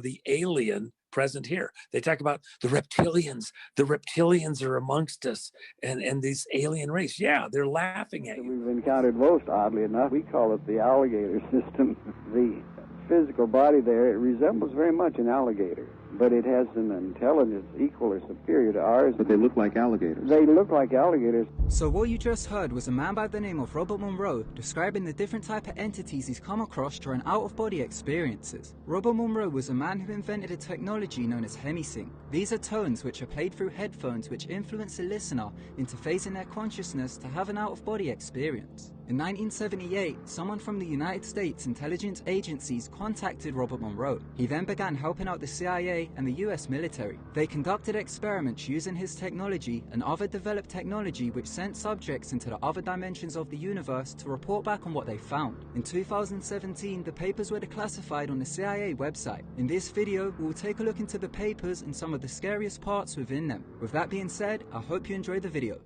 the alien present here. They talk about the reptilians. The reptilians are amongst us, and this alien race. Yeah, they're laughing at you. We've encountered most, oddly enough. We call it the alligator system. The physical body there, it resembles very much an alligator, but it has an intelligence equal or superior to ours. But they look like alligators. They look like alligators. So what you just heard was a man by the name of Robert Monroe describing the different type of entities he's come across during out-of-body experiences. Robert Monroe was a man who invented a technology known as Hemisynch. These are tones which are played through headphones which influence the listener into phasing their consciousness to have an out-of-body experience. In 1978, someone from the United States intelligence agencies contacted Robert Monroe. He then began helping out the CIA and the US military. They conducted experiments using his technology and other developed technology which sent subjects into the other dimensions of the universe to report back on what they found. In 2017, the papers were declassified on the CIA website. In this video, we will take a look into the papers and some of the scariest parts within them. With that being said, I hope you enjoy the video.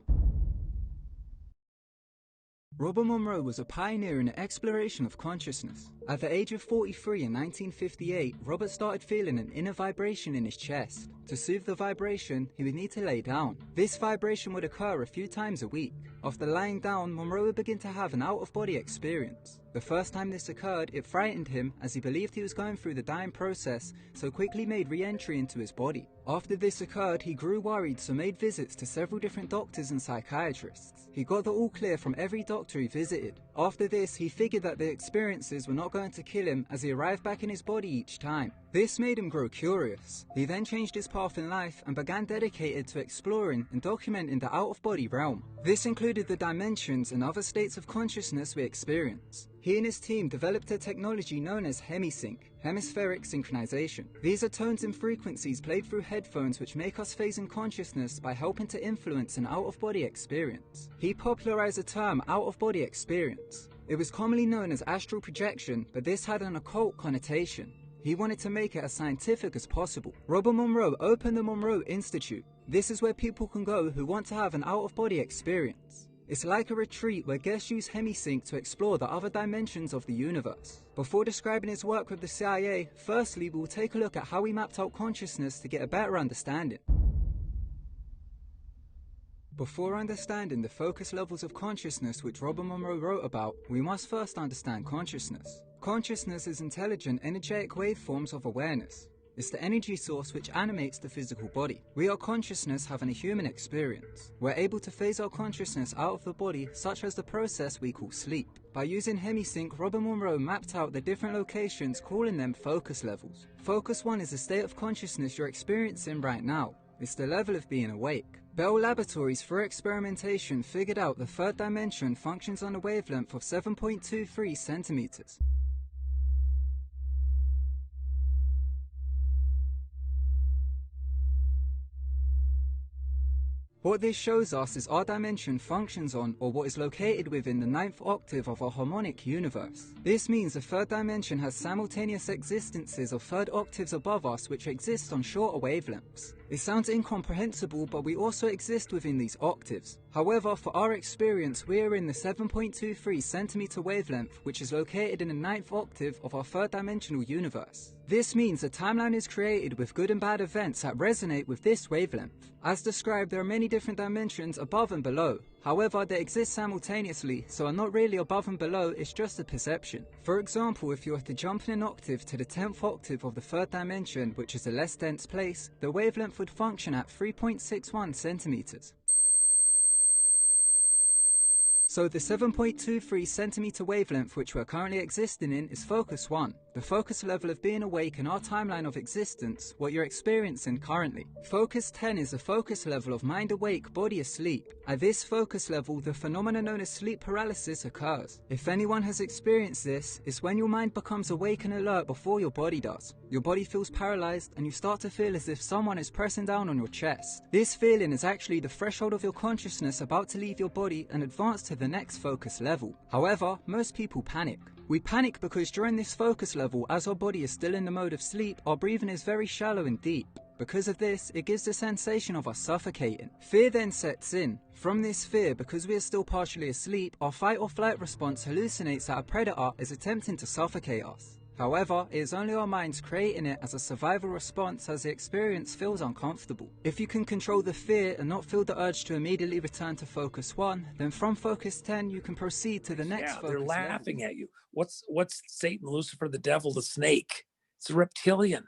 Robert Monroe was a pioneer in the exploration of consciousness. At the age of 43 in 1958, Robert started feeling an inner vibration in his chest. To soothe the vibration, he would need to lay down. This vibration would occur a few times a week. After lying down, Monroe would begin to have an out-of-body experience. The first time this occurred, it frightened him as he believed he was going through the dying process, so quickly made re-entry into his body. After this occurred, he grew worried, so made visits to several different doctors and psychiatrists. He got the all clear from every doctor he visited. After this, he figured that the experiences were not going to kill him as he arrived back in his body each time. This made him grow curious. He then changed his path in life and began dedicated to exploring and documenting the out-of-body realm. This included the dimensions and other states of consciousness we experience. He and his team developed a technology known as Hemisynch, hemispheric synchronization. These are tones and frequencies played through headphones which make us phase in consciousness by helping to influence an out-of-body experience. He popularized the term out-of-body experience. It was commonly known as astral projection, but this had an occult connotation. He wanted to make it as scientific as possible. Robert Monroe opened the Monroe Institute. This is where people can go who want to have an out-of-body experience. It's like a retreat where guests use Hemisynch to explore the other dimensions of the universe. Before describing his work with the CIA, firstly we will take a look at how he mapped out consciousness to get a better understanding. Before understanding the focus levels of consciousness which Robert Monroe wrote about, we must first understand consciousness. Consciousness is intelligent, energetic waveforms of awareness. It's the energy source which animates the physical body. We are consciousness having a human experience. We're able to phase our consciousness out of the body, such as the process we call sleep. By using Hemisynch, Robert Monroe mapped out the different locations, calling them focus levels. Focus 1 is the state of consciousness you're experiencing right now. It's the level of being awake. Bell Laboratories, through experimentation, figured out the third dimension functions on a wavelength of 7.23 centimeters. What this shows us is our dimension functions on, or what is located within, the 9th octave of our harmonic universe. This means the third dimension has simultaneous existences of third octaves above us which exist on shorter wavelengths. It sounds incomprehensible, but we also exist within these octaves. However, for our experience, we are in the 7.23 centimeter wavelength, which is located in the 9th octave of our third dimensional universe. This means a timeline is created with good and bad events that resonate with this wavelength. As described, there are many different dimensions above and below. However, they exist simultaneously, so are not really above and below, it's just a perception. For example, if you were to jump in an octave to the 10th octave of the third dimension, which is a less dense place, the wavelength would function at 3.61 centimeters. So the 7.23 centimeter wavelength which we're currently existing in is focus 1, the focus level of being awake in our timeline of existence, what you're experiencing currently. Focus 10 is the focus level of mind awake, body asleep. At this focus level, the phenomenon known as sleep paralysis occurs. If anyone has experienced this, it's when your mind becomes awake and alert before your body does. Your body feels paralyzed and you start to feel as if someone is pressing down on your chest. This feeling is actually the threshold of your consciousness about to leave your body and advance to the next focus level. However, most people panic. We panic because during this focus level, as our body is still in the mode of sleep, our breathing is very shallow and deep. Because of this, it gives the sensation of us suffocating. Fear then sets in. From this fear, because we are still partially asleep, our fight or flight response hallucinates that a predator is attempting to suffocate us. However, it is only our minds creating it as a survival response as the experience feels uncomfortable. If you can control the fear and not feel the urge to immediately return to focus 1, then from focus 10 you can proceed to the next focus They're level. laughing at you. What's Satan, Lucifer, the devil, the snake? It's a reptilian.